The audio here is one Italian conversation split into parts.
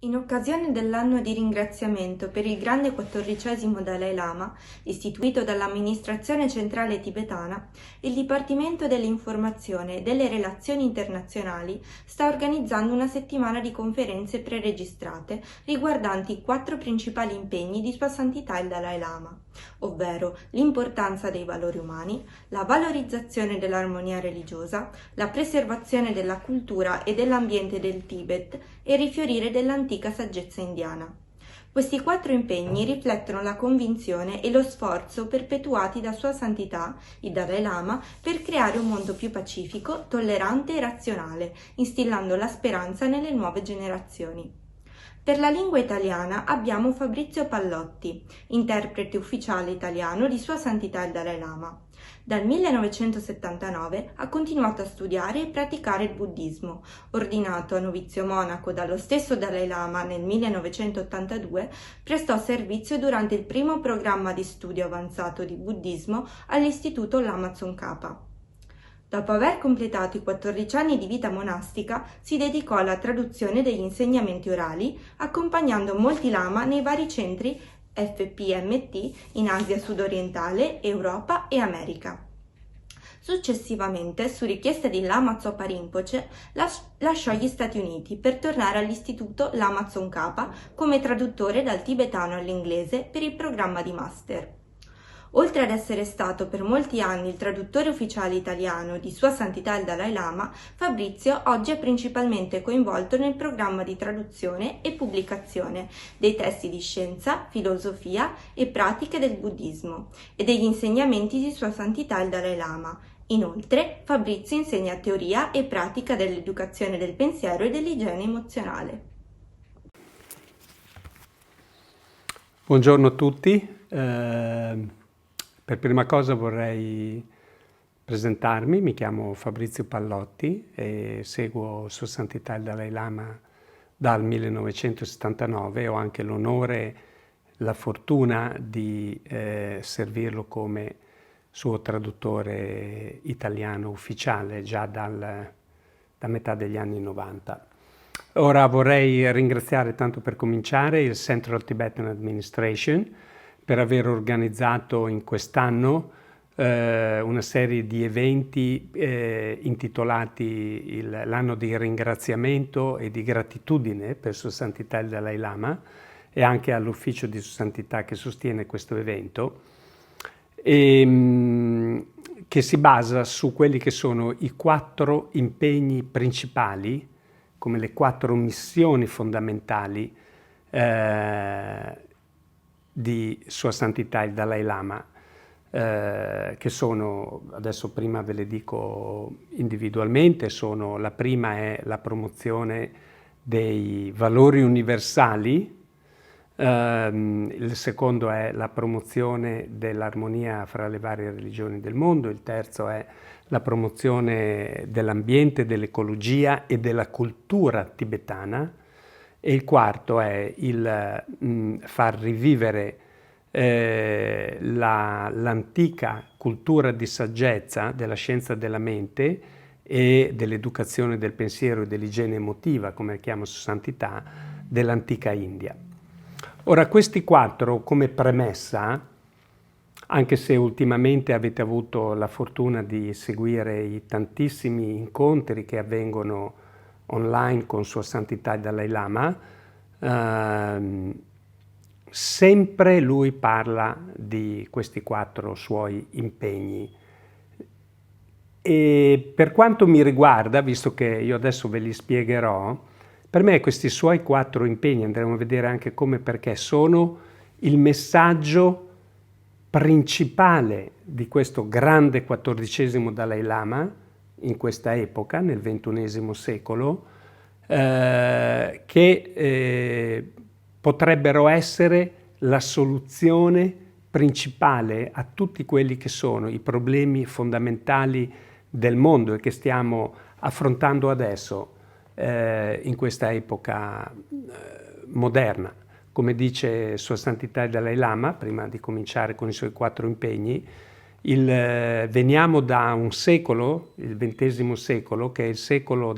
In occasione dell'anno di ringraziamento per il grande 14° Dalai Lama, istituito dall'amministrazione centrale tibetana, il Dipartimento dell'Informazione e delle Relazioni Internazionali sta organizzando una settimana di conferenze preregistrate riguardanti i 4 principali impegni di Sua Santità il Dalai Lama, ovvero l'importanza dei valori umani, la valorizzazione dell'armonia religiosa, la preservazione della cultura e dell'ambiente del Tibet e il rifiorire dell'antica saggezza indiana. Questi 4 impegni riflettono la convinzione e lo sforzo perpetuati da Sua Santità, il Dalai Lama, per creare un mondo più pacifico, tollerante e razionale, instillando la speranza nelle nuove generazioni. Per la lingua italiana abbiamo Fabrizio Pallotti, interprete ufficiale italiano di Sua Santità il Dalai Lama. Dal 1979 ha continuato a studiare e praticare il buddismo. Ordinato a novizio monaco dallo stesso Dalai Lama nel 1982, prestò servizio durante il primo programma di studio avanzato di buddismo all'Istituto Lama Tsongkhapa. Dopo aver completato i 14 anni di vita monastica, si dedicò alla traduzione degli insegnamenti orali, accompagnando molti lama nei vari centri FPMT in Asia sudorientale, Europa e America. Successivamente, su richiesta di Lama Zopa Rinpoche, lasciò gli Stati Uniti per tornare all'Istituto Lama Tsongkhapa come traduttore dal tibetano all'inglese per il programma di master. Oltre ad essere stato per molti anni il traduttore ufficiale italiano di Sua Santità il Dalai Lama, Fabrizio oggi è principalmente coinvolto nel programma di traduzione e pubblicazione dei testi di scienza, filosofia e pratiche del buddismo e degli insegnamenti di Sua Santità il Dalai Lama. Inoltre, Fabrizio insegna teoria e pratica dell'educazione del pensiero e dell'igiene emozionale. Buongiorno a tutti. Per prima cosa vorrei presentarmi, mi chiamo Fabrizio Pallotti e seguo Sua Santità il Dalai Lama dal 1979 e ho anche l'onore, la fortuna di servirlo come suo traduttore italiano ufficiale già da metà degli anni 90. Ora vorrei ringraziare, tanto per cominciare, il Central Tibetan Administration per aver organizzato in quest'anno una serie di eventi intitolati l'anno di ringraziamento e di gratitudine per Sua Santità il Dalai Lama e anche all'ufficio di Sua Santità che sostiene questo evento, che si basa su quelli che sono i 4 impegni principali, come le 4 missioni fondamentali di Sua Santità il Dalai Lama, che sono, adesso prima ve le dico individualmente, la prima è la promozione dei valori universali, il secondo è la promozione dell'armonia fra le varie religioni del mondo, il terzo è la promozione dell'ambiente, dell'ecologia e della cultura tibetana, e il quarto è il far rivivere l'antica cultura di saggezza della scienza della mente e dell'educazione del pensiero e dell'igiene emotiva, come chiama Sua Santità, dell'antica India. Ora, questi 4 come premessa, anche se ultimamente avete avuto la fortuna di seguire i tantissimi incontri che avvengono online con Sua Santità il Dalai Lama, sempre lui parla di questi 4 suoi impegni. E per quanto mi riguarda, visto che io adesso ve li spiegherò, per me questi suoi 4 impegni, andremo a vedere anche come e perché, sono il messaggio principale di questo grande 14° Dalai Lama in questa epoca, nel XXI secolo, che potrebbero essere la soluzione principale a tutti quelli che sono i problemi fondamentali del mondo e che stiamo affrontando adesso in questa epoca moderna. Come dice Sua Santità il Dalai Lama, prima di cominciare con i suoi 4 impegni, veniamo da un secolo, il XX secolo, che è il secolo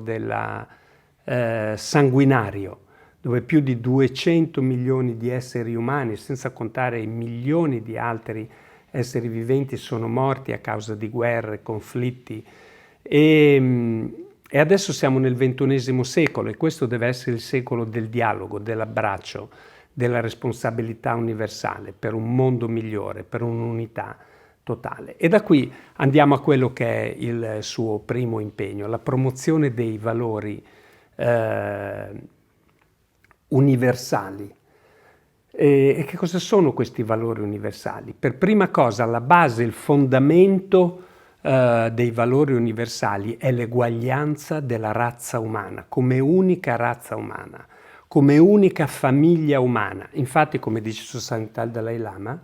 sanguinario, dove più di 200 milioni di esseri umani, senza contare i milioni di altri esseri viventi, sono morti a causa di guerre, conflitti. E adesso siamo nel XXI secolo e questo deve essere il secolo del dialogo, dell'abbraccio, della responsabilità universale per un mondo migliore, per un'unità totale. E da qui andiamo a quello che è il suo primo impegno, la promozione dei valori universali. E che cosa sono questi valori universali? Per prima cosa, la base, il fondamento dei valori universali è l'eguaglianza della razza umana, come unica razza umana, come unica famiglia umana. Infatti, come dice Sua Santità il Dalai Lama,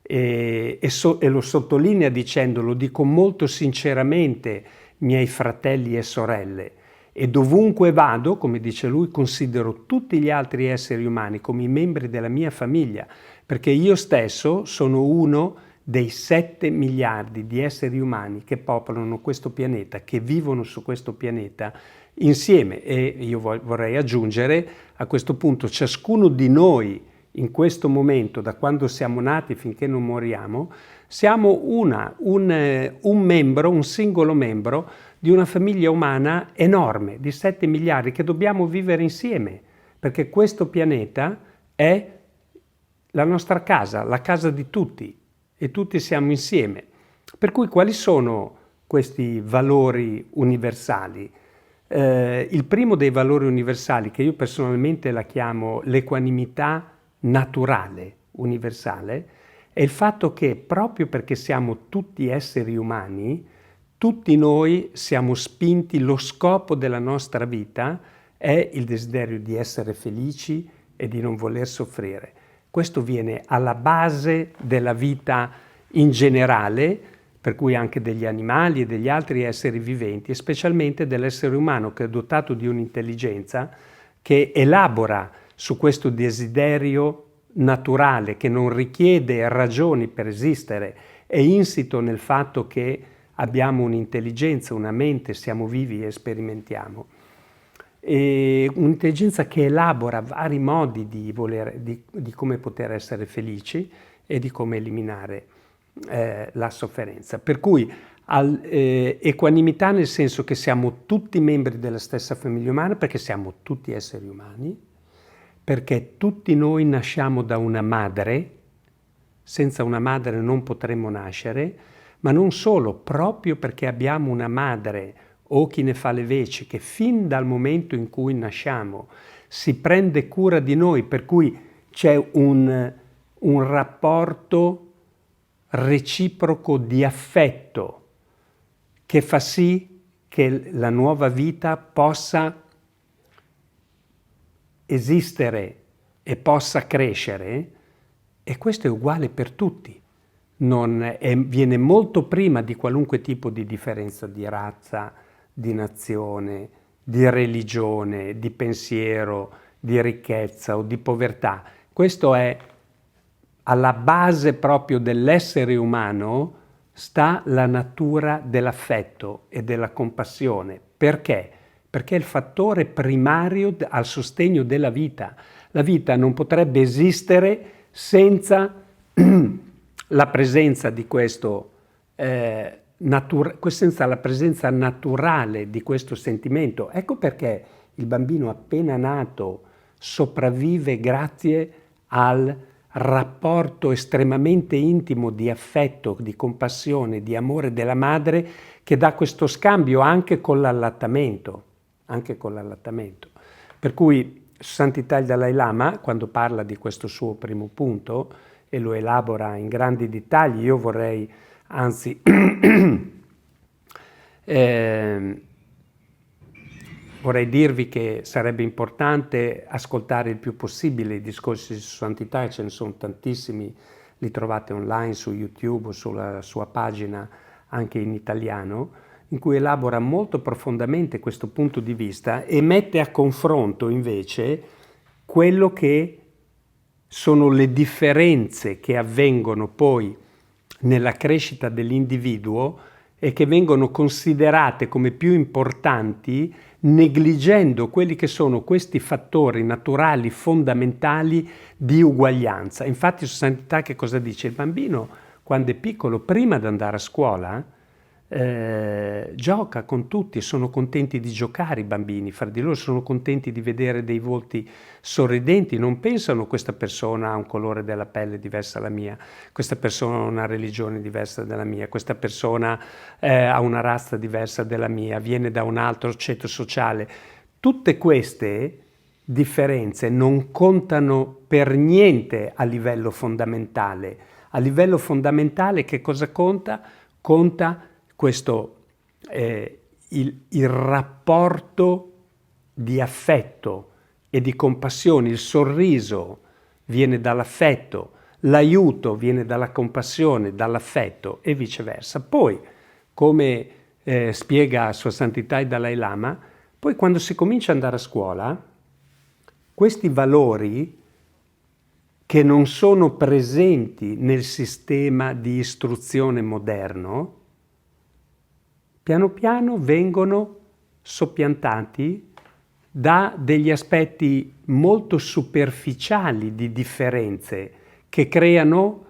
e lo sottolinea dicendo, lo dico molto sinceramente, miei fratelli e sorelle, e dovunque vado, come dice lui, considero tutti gli altri esseri umani come i membri della mia famiglia, perché io stesso sono uno dei 7 miliardi di esseri umani che popolano questo pianeta, che vivono su questo pianeta insieme. E io vorrei aggiungere a questo punto, ciascuno di noi in questo momento, da quando siamo nati finché non moriamo, siamo un membro, un singolo membro di una famiglia umana enorme, di 7 miliardi, che dobbiamo vivere insieme, perché questo pianeta è la nostra casa, la casa di tutti, e tutti siamo insieme. Per cui quali sono questi valori universali? Il primo dei valori universali, che io personalmente la chiamo l'equanimità naturale, universale, è il fatto che proprio perché siamo tutti esseri umani, tutti noi siamo spinti, lo scopo della nostra vita è il desiderio di essere felici e di non voler soffrire. Questo viene alla base della vita in generale, per cui anche degli animali e degli altri esseri viventi, e specialmente dell'essere umano che è dotato di un'intelligenza che elabora su questo desiderio naturale, che non richiede ragioni per esistere, è insito nel fatto che abbiamo un'intelligenza, una mente, siamo vivi e sperimentiamo. E un'intelligenza che elabora vari modi di come poter essere felici e di come eliminare la sofferenza. Per cui equanimità nel senso che siamo tutti membri della stessa famiglia umana, perché siamo tutti esseri umani, perché tutti noi nasciamo da una madre, senza una madre non potremmo nascere, ma non solo, proprio perché abbiamo una madre o chi ne fa le veci, che fin dal momento in cui nasciamo si prende cura di noi, per cui c'è un rapporto reciproco di affetto che fa sì che la nuova vita possa esistere e possa crescere, e questo è uguale per tutti. Viene molto prima di qualunque tipo di differenza di razza, di nazione, di religione, di pensiero, di ricchezza o di povertà. Questo è alla base proprio dell'essere umano, sta la natura dell'affetto e della compassione. Perché? Perché è il fattore primario al sostegno della vita. La vita non potrebbe esistere senza la presenza di questo senza la presenza naturale di questo sentimento. Ecco perché il bambino appena nato sopravvive grazie al rapporto estremamente intimo di affetto, di compassione, di amore della madre, che dà questo scambio anche con l'allattamento. Per cui Santità il Dalai Lama, quando parla di questo suo primo punto e lo elabora in grandi dettagli, io vorrei anzi vorrei dirvi che sarebbe importante ascoltare il più possibile i discorsi di Sua Santità, e ce ne sono tantissimi, li trovate online su YouTube o sulla sua pagina anche in italiano, in cui elabora molto profondamente questo punto di vista e mette a confronto invece quello che sono le differenze che avvengono poi nella crescita dell'individuo e che vengono considerate come più importanti, negligendo quelli che sono questi fattori naturali fondamentali di uguaglianza. Infatti su Santità che cosa dice? Il bambino quando è piccolo, prima di andare a scuola, gioca con tutti, sono contenti di giocare i bambini, fra di loro sono contenti di vedere dei volti sorridenti, non pensano questa persona ha un colore della pelle diverso dalla mia, questa persona ha una religione diversa dalla mia, questa persona ha una razza diversa dalla mia, viene da un altro ceto sociale. Tutte queste differenze non contano per niente a livello fondamentale. A livello fondamentale che cosa conta? Conta questo, il rapporto di affetto e di compassione, il sorriso viene dall'affetto, l'aiuto viene dalla compassione, dall'affetto e viceversa. Poi, come spiega Sua Santità il Dalai Lama, poi quando si comincia ad andare a scuola, questi valori che non sono presenti nel sistema di istruzione moderno, piano piano vengono soppiantati da degli aspetti molto superficiali di differenze che creano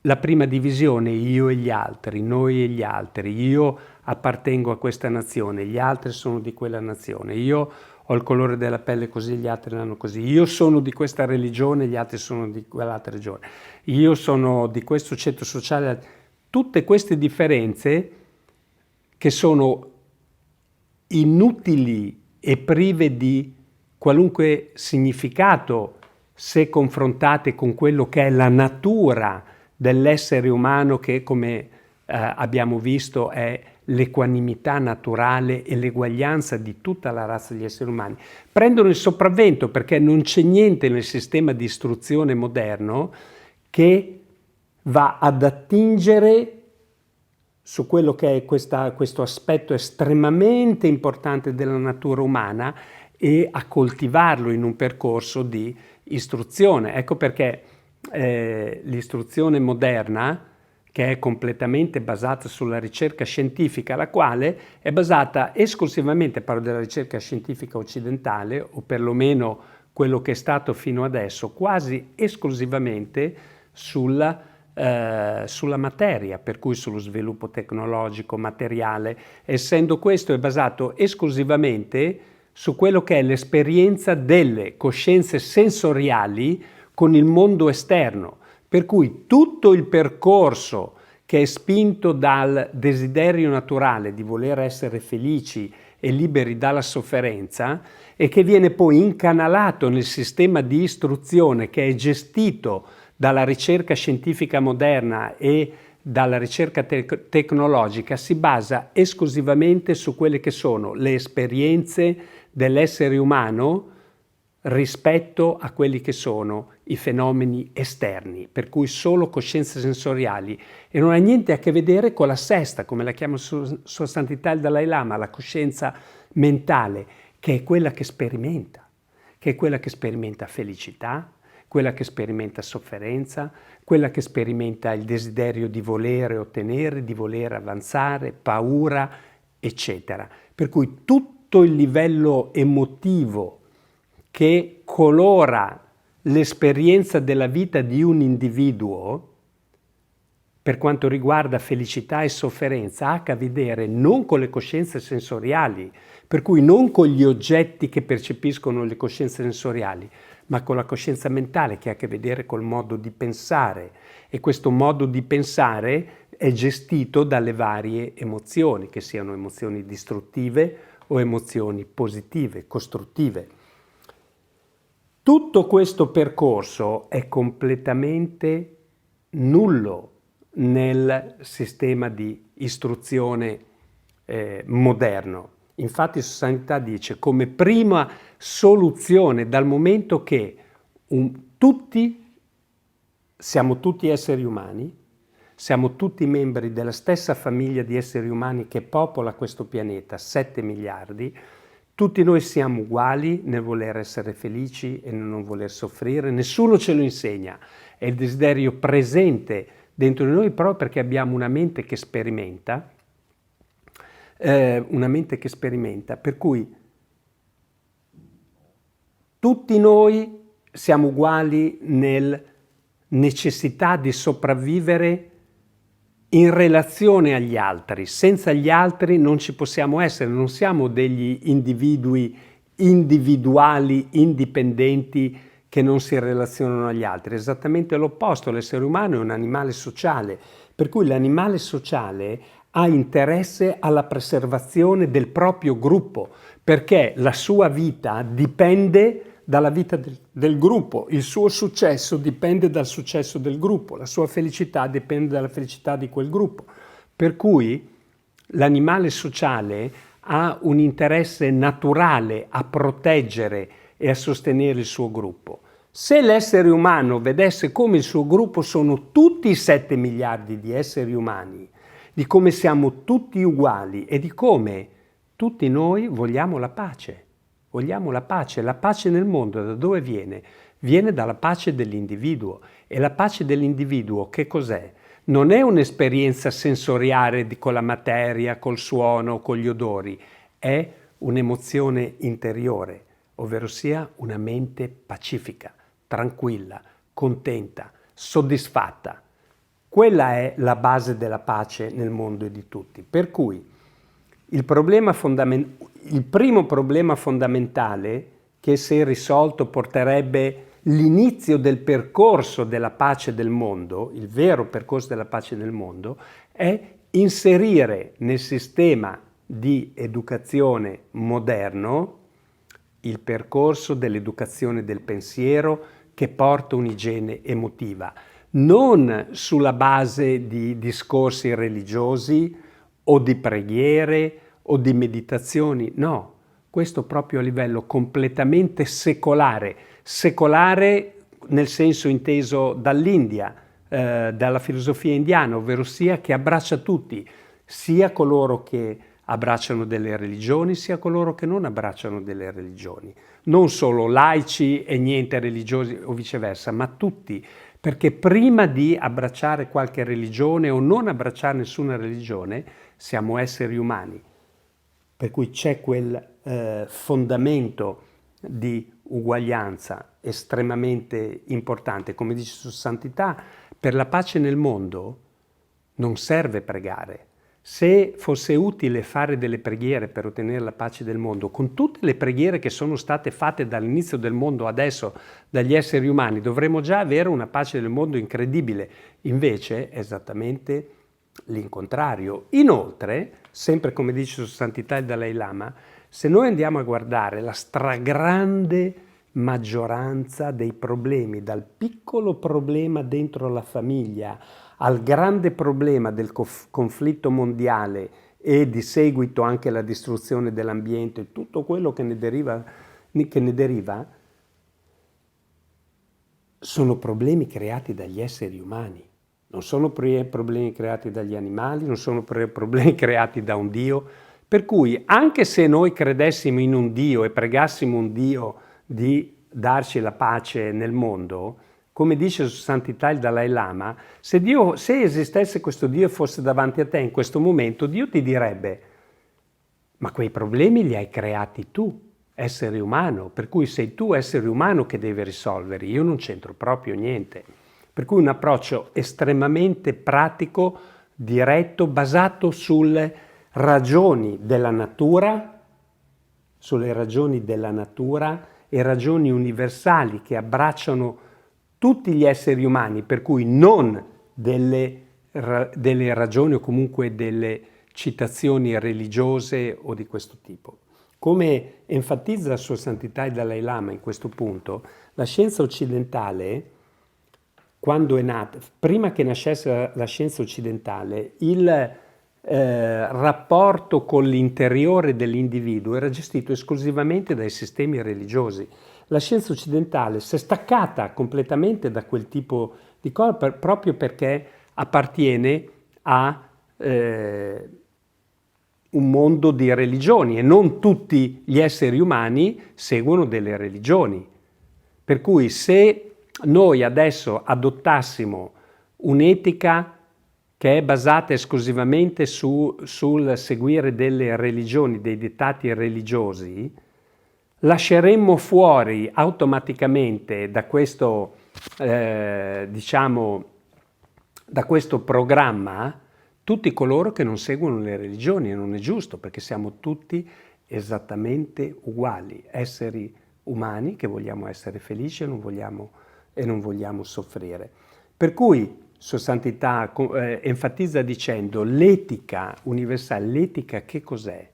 la prima divisione, io e gli altri, noi e gli altri, io appartengo a questa nazione, gli altri sono di quella nazione, io ho il colore della pelle così, gli altri l'hanno così, io sono di questa religione, gli altri sono di quell'altra religione, io sono di questo ceto sociale. Tutte queste differenze che sono inutili e prive di qualunque significato se confrontate con quello che è la natura dell'essere umano che, come abbiamo visto, è l'equanimità naturale e l'eguaglianza di tutta la razza degli esseri umani, prendono il sopravvento perché non c'è niente nel sistema di istruzione moderno che va ad attingere su quello che è questo aspetto estremamente importante della natura umana e a coltivarlo in un percorso di istruzione. Ecco perché l'istruzione moderna, che è completamente basata sulla ricerca scientifica, la quale è basata esclusivamente, parlo della ricerca scientifica occidentale, o perlomeno quello che è stato fino adesso, quasi esclusivamente sulla materia, per cui sullo sviluppo tecnologico, materiale. Essendo questo è basato esclusivamente su quello che è l'esperienza delle coscienze sensoriali con il mondo esterno. Per cui tutto il percorso che è spinto dal desiderio naturale di voler essere felici e liberi dalla sofferenza e che viene poi incanalato nel sistema di istruzione che è gestito dalla ricerca scientifica moderna e dalla ricerca tecnologica, si basa esclusivamente su quelle che sono le esperienze dell'essere umano rispetto a quelli che sono i fenomeni esterni, per cui solo coscienze sensoriali, e non ha niente a che vedere con la sesta, come la chiama Sua Santità il Dalai Lama, la coscienza mentale, che è quella che sperimenta felicità, quella che sperimenta sofferenza, quella che sperimenta il desiderio di volere ottenere, di voler avanzare, paura, eccetera. Per cui tutto il livello emotivo che colora l'esperienza della vita di un individuo, per quanto riguarda felicità e sofferenza, ha a che vedere non con le coscienze sensoriali, per cui non con gli oggetti che percepiscono le coscienze sensoriali, ma con la coscienza mentale che ha a che vedere col modo di pensare. E questo modo di pensare è gestito dalle varie emozioni, che siano emozioni distruttive o emozioni positive, costruttive. Tutto questo percorso è completamente nullo nel sistema di istruzione moderno. Infatti Sua Santità dice come prima soluzione, dal momento che siamo tutti esseri umani, siamo tutti membri della stessa famiglia di esseri umani che popola questo pianeta, 7 miliardi, tutti noi siamo uguali nel voler essere felici e nel non voler soffrire, nessuno ce lo insegna, è il desiderio presente dentro di noi proprio perché abbiamo una mente che sperimenta una mente che sperimenta, per cui tutti noi siamo uguali nel necessità di sopravvivere in relazione agli altri. Senza gli altri non ci possiamo essere, non siamo degli individui individuali, indipendenti, che non si relazionano agli altri. Esattamente l'opposto, l'essere umano è un animale sociale, per cui l'animale sociale ha interesse alla preservazione del proprio gruppo, perché la sua vita dipende dalla vita del gruppo, il suo successo dipende dal successo del gruppo, la sua felicità dipende dalla felicità di quel gruppo. Per cui l'animale sociale ha un interesse naturale a proteggere e a sostenere il suo gruppo. Se l'essere umano vedesse come il suo gruppo sono tutti i 7 miliardi di esseri umani, di come siamo tutti uguali e di come tutti noi vogliamo la pace. Vogliamo la pace nel mondo da dove viene? Viene dalla pace dell'individuo. E la pace dell'individuo che cos'è? Non è un'esperienza sensoriale con la materia, col suono, con gli odori, è un'emozione interiore, ovvero sia una mente pacifica, tranquilla, contenta, soddisfatta. Quella è la base della pace nel mondo di tutti. Per cui il primo problema fondamentale, che se risolto porterebbe l'inizio del percorso della pace del mondo, il vero percorso della pace del mondo, è inserire nel sistema di educazione moderno il percorso dell'educazione del pensiero che porta un'igiene emotiva, non sulla base di discorsi religiosi o di preghiere o di meditazioni, no, questo proprio a livello completamente secolare nel senso inteso dall'India, dalla filosofia indiana, ovvero sia che abbraccia tutti, sia coloro che abbracciano delle religioni, sia coloro che non abbracciano delle religioni, non solo laici e niente religiosi o viceversa, ma tutti, perché prima di abbracciare qualche religione o non abbracciare nessuna religione, siamo esseri umani. Per cui c'è quel fondamento di uguaglianza estremamente importante. Come dice su Santità, per la pace nel mondo non serve pregare. Se fosse utile fare delle preghiere per ottenere la pace del mondo, con tutte le preghiere che sono state fatte dall'inizio del mondo adesso dagli esseri umani, dovremmo già avere una pace del mondo incredibile. Invece è esattamente l'incontrario. Inoltre, sempre come dice su Santità il Dalai Lama, se noi andiamo a guardare la stragrande maggioranza dei problemi, dal piccolo problema dentro la famiglia al grande problema del conflitto mondiale e di seguito anche la distruzione dell'ambiente, tutto quello che ne deriva, sono problemi creati dagli esseri umani. Non sono problemi creati dagli animali, non sono problemi creati da un Dio. Per cui anche se noi credessimo in un Dio e pregassimo un Dio di darci la pace nel mondo, come dice su Santità il Dalai Lama, se esistesse questo Dio e fosse davanti a te in questo momento, Dio ti direbbe: ma quei problemi li hai creati tu, essere umano, per cui sei tu, essere umano, che devi risolverli, io non c'entro proprio niente. Per cui un approccio estremamente pratico, diretto, basato sulle ragioni della natura, e ragioni universali che abbracciano tutti gli esseri umani, per cui non delle ragioni o comunque delle citazioni religiose o di questo tipo. Come enfatizza Sua Santità il Dalai Lama in questo punto, la scienza occidentale, quando è nata, prima che nascesse la scienza occidentale, il rapporto con l'interiore dell'individuo era gestito esclusivamente dai sistemi religiosi. La scienza occidentale si è staccata completamente da quel tipo di cosa proprio perché appartiene a un mondo di religioni e non tutti gli esseri umani seguono delle religioni. Per cui se noi adesso adottassimo un'etica che è basata esclusivamente sul seguire delle religioni, dei dettati religiosi, lasceremmo fuori automaticamente da questo, diciamo, da questo programma tutti coloro che non seguono le religioni, e non è giusto, perché siamo tutti esattamente uguali, esseri umani che vogliamo essere felici e non vogliamo soffrire. Per cui Sua Santità enfatizza dicendo l'etica universale. L'etica che cos'è?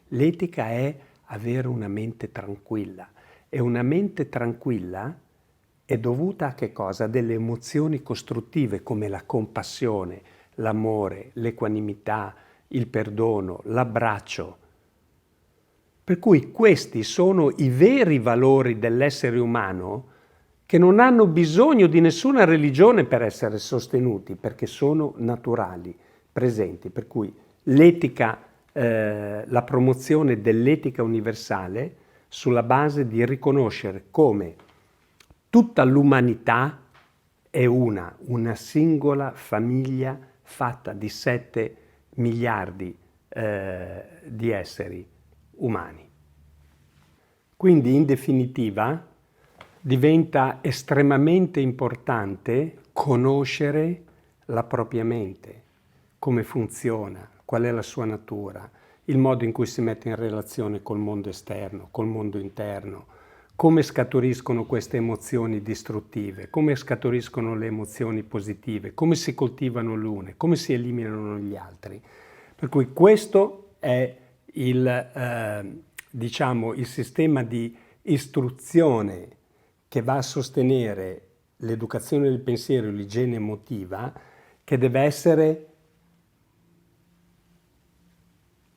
L'etica è avere una mente tranquilla, e una mente tranquilla è dovuta a che cosa? Delle emozioni costruttive come la compassione, l'amore, l'equanimità, il perdono, l'abbraccio. Per cui questi sono i veri valori dell'essere umano, che non hanno bisogno di nessuna religione per essere sostenuti, perché sono naturali, presenti. Per cui l'etica, la promozione dell'etica universale sulla base di riconoscere come tutta l'umanità è una singola famiglia fatta di 7 miliardi di esseri umani. Quindi, in definitiva, diventa estremamente importante conoscere la propria mente, come funziona, qual è la sua natura, il modo in cui si mette in relazione col mondo esterno, col mondo interno, come scaturiscono queste emozioni distruttive, come scaturiscono le emozioni positive, come si coltivano l'une, come si eliminano gli altri. Per cui questo è diciamo, il sistema di istruzione che va a sostenere l'educazione del pensiero e l'igiene emotiva, che deve essere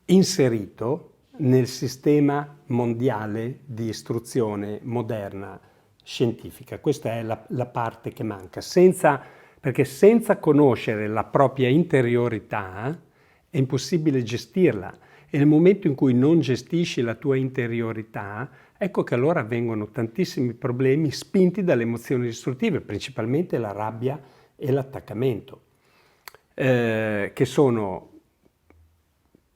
inserito nel sistema mondiale di istruzione moderna scientifica. Questa è la parte che manca, perché senza conoscere la propria interiorità è impossibile gestirla, e nel momento in cui non gestisci la tua interiorità, ecco che allora avvengono tantissimi problemi spinti dalle emozioni distruttive, principalmente la rabbia e l'attaccamento, che sono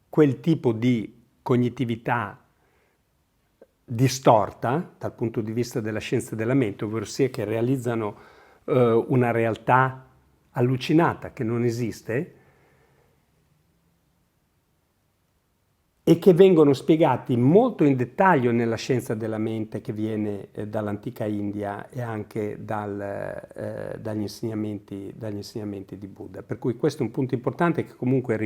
quel tipo di cognitività distorta dal punto di vista della scienza della mente, ovvero sia che realizzano una realtà allucinata che non esiste, e che vengono spiegati molto in dettaglio nella scienza della mente che viene dall'antica India e anche dagli insegnamenti di Buddha. Per cui questo è un punto importante che comunque ne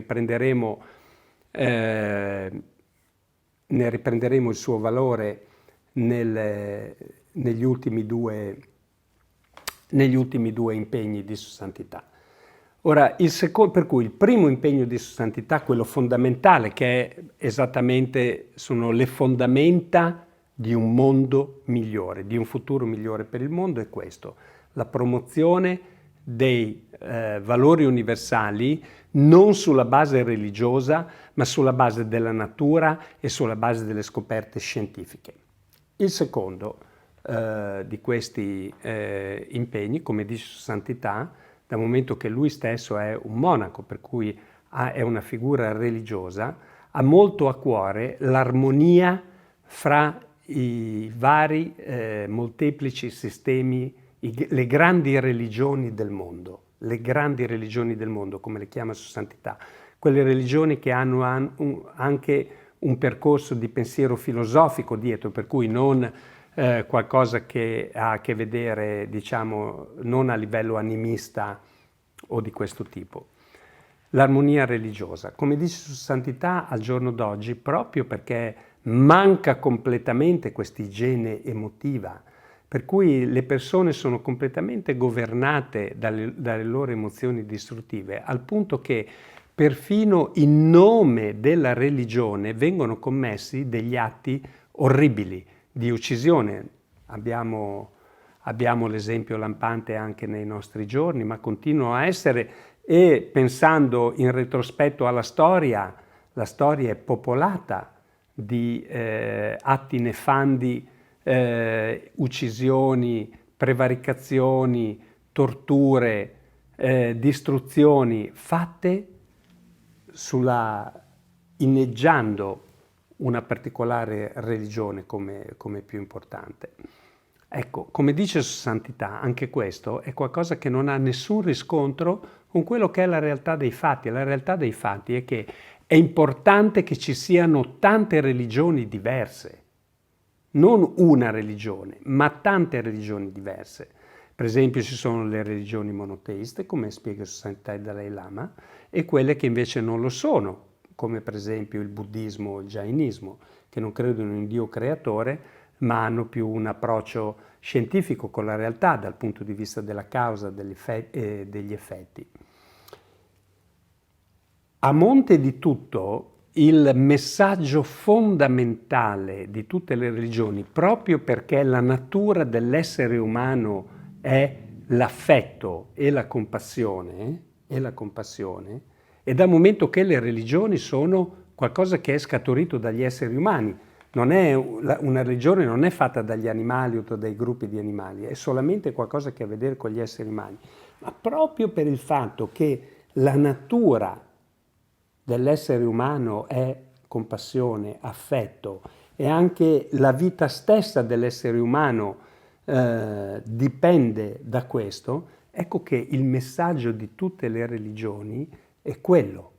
riprenderemo il suo valore negli ultimi due impegni di Sua Santità. Ora, per cui il primo impegno di Sua Santità, quello fondamentale, che è esattamente, sono le fondamenta di un mondo migliore, di un futuro migliore per il mondo, è questo: la promozione dei valori universali, non sulla base religiosa, ma sulla base della natura e sulla base delle scoperte scientifiche. Il secondo di questi impegni, come dice Sua Santità, dal momento che lui stesso è un monaco, per cui è una figura religiosa, ha molto a cuore l'armonia fra i vari molteplici sistemi, le grandi religioni del mondo, come le chiama Sua Santità, quelle religioni che hanno anche un percorso di pensiero filosofico dietro, per cui non qualcosa che ha a che vedere, diciamo, non a livello animista o di questo tipo. L'armonia religiosa, come dice Sua Santità, al giorno d'oggi, proprio perché manca completamente questa igiene emotiva, per cui le persone sono completamente governate dalle loro emozioni distruttive, al punto che perfino in nome della religione vengono commessi degli atti orribili di uccisione. Abbiamo l'esempio lampante anche nei nostri giorni, ma continua a essere, e pensando in retrospetto alla storia, la storia è popolata di atti nefandi, uccisioni, prevaricazioni, torture, di fatte inneggiando una particolare religione come più importante. Ecco, come dice Sua Santità, anche questo è qualcosa che non ha nessun riscontro con quello che è la realtà dei fatti. La realtà dei fatti è che è importante che ci siano tante religioni diverse, non una religione, ma tante religioni diverse. Per esempio ci sono le religioni monoteiste, come spiega Sua Santità il Dalai Lama, e quelle che invece non lo sono, come per esempio il buddismo o il jainismo, che non credono in Dio creatore, ma hanno più un approccio scientifico con la realtà dal punto di vista della causa e degli effetti. A monte di tutto, il messaggio fondamentale di tutte le religioni, proprio perché la natura dell'essere umano è l'affetto e la compassione, e dal momento che le religioni sono qualcosa che è scaturito dagli esseri umani, una religione non è fatta dagli animali o dai gruppi di animali, è solamente qualcosa che ha a vedere con gli esseri umani, ma proprio per il fatto che la natura dell'essere umano è compassione, affetto, e anche la vita stessa dell'essere umano dipende da questo, ecco che il messaggio di tutte le religioni è quello,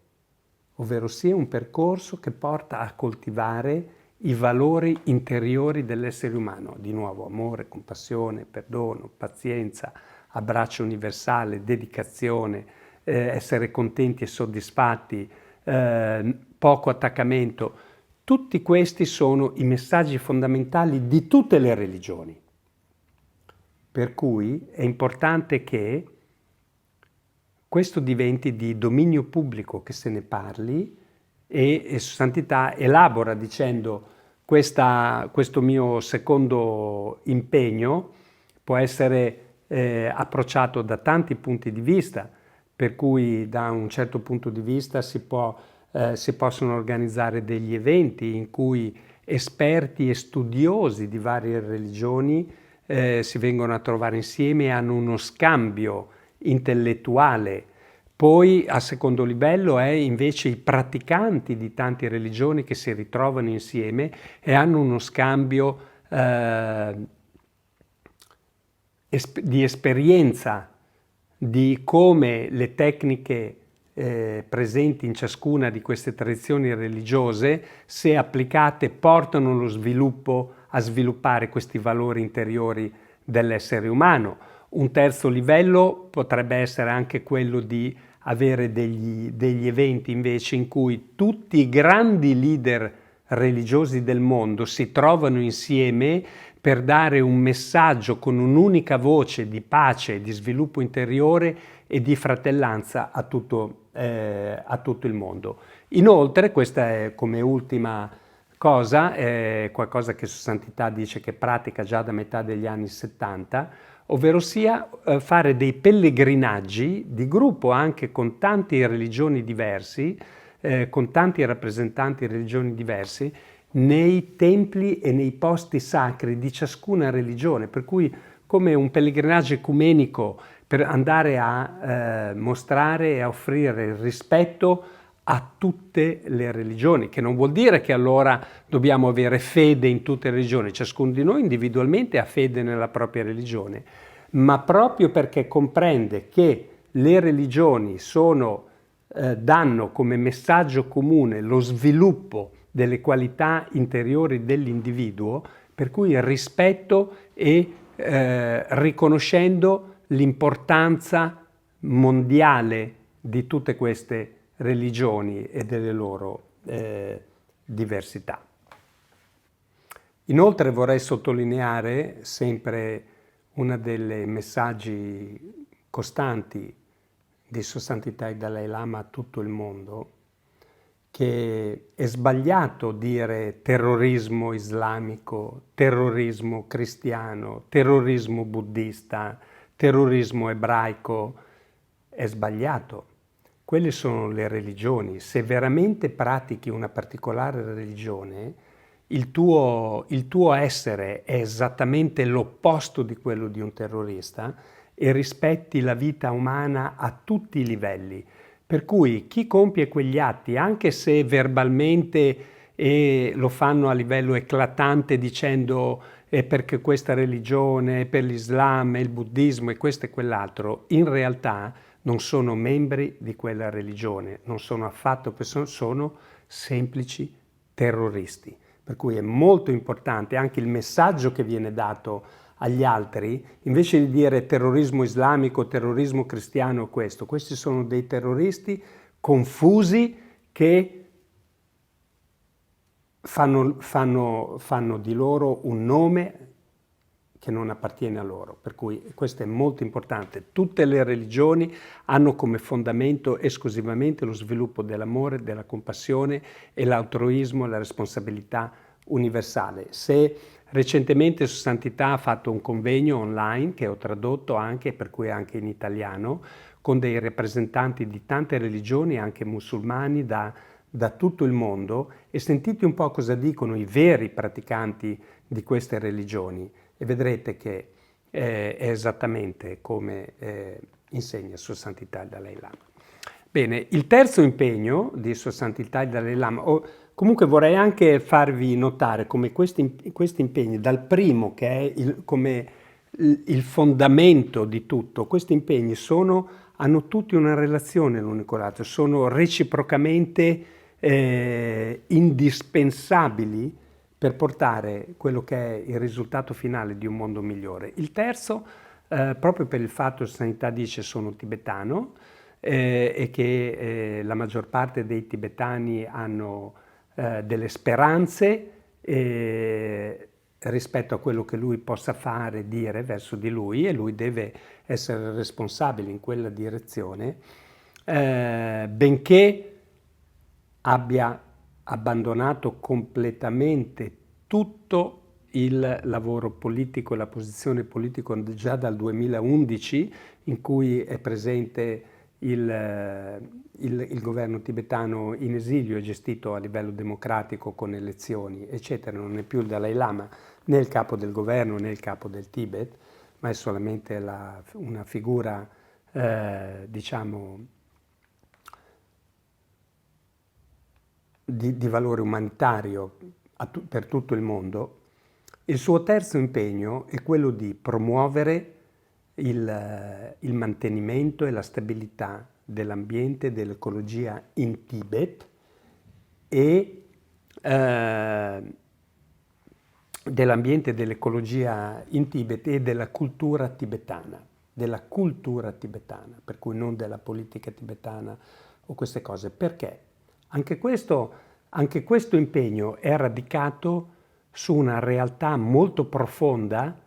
ovvero sia un percorso che porta a coltivare i valori interiori dell'essere umano, di nuovo amore, compassione, perdono, pazienza, abbraccio universale, dedicazione, essere contenti e soddisfatti, poco attaccamento. Tutti questi sono i messaggi fondamentali di tutte le religioni. Per cui è importante che questo diventi di dominio pubblico, che se ne parli, e Sua Santità elabora dicendo questo mio secondo impegno può essere approcciato da tanti punti di vista, per cui da un certo punto di vista si possono organizzare degli eventi in cui esperti e studiosi di varie religioni si vengono a trovare insieme e hanno uno scambio intellettuale. Poi a secondo livello è invece i praticanti di tante religioni che si ritrovano insieme e hanno uno scambio di esperienza di come le tecniche presenti in ciascuna di queste tradizioni religiose, se applicate, portano lo sviluppo a sviluppare questi valori interiori dell'essere umano. Un terzo livello potrebbe essere anche quello di avere degli eventi invece in cui tutti i grandi leader religiosi del mondo si trovano insieme per dare un messaggio con un'unica voce di pace, di sviluppo interiore e di fratellanza a tutto il mondo. Inoltre, questa è come ultima cosa, è qualcosa che Sua Santità dice che pratica già da metà degli anni 70, ovvero sia fare dei pellegrinaggi di gruppo anche con tante religioni diversi, con tanti rappresentanti di religioni diversi, nei templi e nei posti sacri di ciascuna religione, per cui come un pellegrinaggio ecumenico per andare a mostrare e a offrire il rispetto a tutte le religioni, che non vuol dire che allora dobbiamo avere fede in tutte le religioni, ciascuno di noi individualmente ha fede nella propria religione, ma proprio perché comprende che le religioni danno come messaggio comune lo sviluppo delle qualità interiori dell'individuo, per cui il rispetto e riconoscendo l'importanza mondiale di tutte queste religioni e delle loro diversità. Inoltre vorrei sottolineare sempre uno dei messaggi costanti di Sua Santità il Dalai Lama a tutto il mondo, che è sbagliato dire terrorismo islamico, terrorismo cristiano, terrorismo buddista, terrorismo ebraico. È sbagliato. Quelle sono le religioni. Se veramente pratichi una particolare religione, il tuo essere è esattamente l'opposto di quello di un terrorista e rispetti la vita umana a tutti i livelli. Per cui chi compie quegli atti, anche se verbalmente lo fanno a livello eclatante dicendo è perché questa religione, è per l'Islam, è il buddismo e questo e quell'altro, in realtà non sono membri di quella religione, non sono affatto persone, sono semplici terroristi. Per cui è molto importante anche il messaggio che viene dato agli altri, invece di dire terrorismo islamico, terrorismo cristiano, questi sono dei terroristi confusi che fanno di loro un nome che non appartiene a loro, per cui questo è molto importante. Tutte le religioni hanno come fondamento esclusivamente lo sviluppo dell'amore, della compassione e l'altruismo e la responsabilità universale. Se recentemente Sua Santità ha fatto un convegno online che ho tradotto anche, per cui anche in italiano, con dei rappresentanti di tante religioni, anche musulmani, da tutto il mondo, e sentite un po' cosa dicono i veri praticanti di queste religioni e vedrete che è esattamente come insegna Sua Santità il Dalai Lama. Bene, il terzo impegno di Sua Santità il Dalai Lama, comunque vorrei anche farvi notare come questi impegni, dal primo che è come il fondamento di tutto, questi impegni hanno tutti una relazione l'uno con l'altro, sono reciprocamente indispensabili per portare quello che è il risultato finale di un mondo migliore. Il terzo, proprio per il fatto che Sua Santità dice sono tibetano e che la maggior parte dei tibetani hanno delle speranze rispetto a quello che lui possa fare, dire verso di lui, e lui deve essere responsabile in quella direzione, benché abbia abbandonato completamente tutto il lavoro politico e la posizione politica già dal 2011, in cui è presente il governo tibetano in esilio, è gestito a livello democratico con elezioni, eccetera. Non è più il Dalai Lama né il capo del governo né il capo del Tibet, ma è solamente una figura, diciamo, di valore umanitario per tutto il mondo. Il suo terzo impegno è quello di promuovere il mantenimento e la stabilità dell'ambiente e dell'ecologia in Tibet e dell'ambiente e dell'ecologia in Tibet e della cultura tibetana, per cui non della politica tibetana o queste cose. Perché? Anche questo impegno è radicato su una realtà molto profonda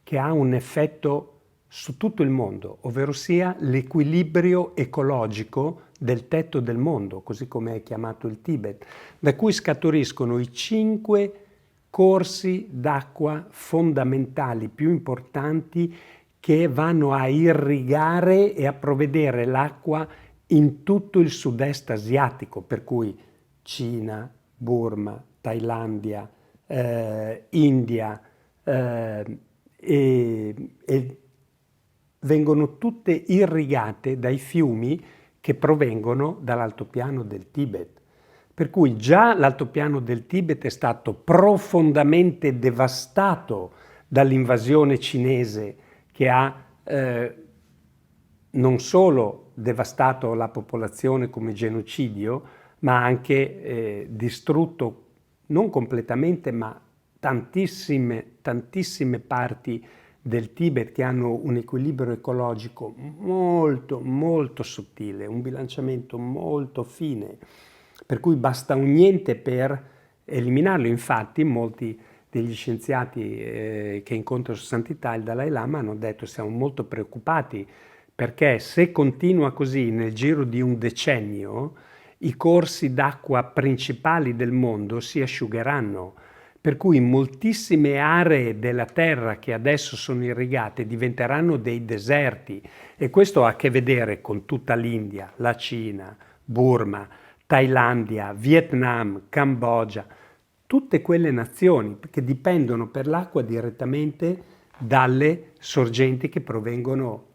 che ha un effetto su tutto il mondo, ovvero sia l'equilibrio ecologico del tetto del mondo, così come è chiamato il Tibet, da cui scaturiscono i 5 corsi d'acqua fondamentali più importanti che vanno a irrigare e a provvedere l'acqua in tutto il sud-est asiatico, per cui Cina, Burma, Thailandia, India, e vengono tutte irrigate dai fiumi che provengono dall'altopiano del Tibet. Per cui già l'altopiano del Tibet è stato profondamente devastato dall'invasione cinese che ha non solo devastato la popolazione come genocidio, ma anche distrutto non completamente, ma tantissime parti del Tibet che hanno un equilibrio ecologico molto, molto sottile, un bilanciamento molto fine, per cui basta un niente per eliminarlo. Infatti molti degli scienziati che incontrano Sua Santità il Dalai Lama hanno detto siamo molto preoccupati perché se continua così nel giro di un decennio i corsi d'acqua principali del mondo si asciugheranno, per cui moltissime aree della terra che adesso sono irrigate diventeranno dei deserti, e questo ha a che vedere con tutta l'India, la Cina, Burma, Thailandia, Vietnam, Cambogia, tutte quelle nazioni che dipendono per l'acqua direttamente dalle sorgenti che provengono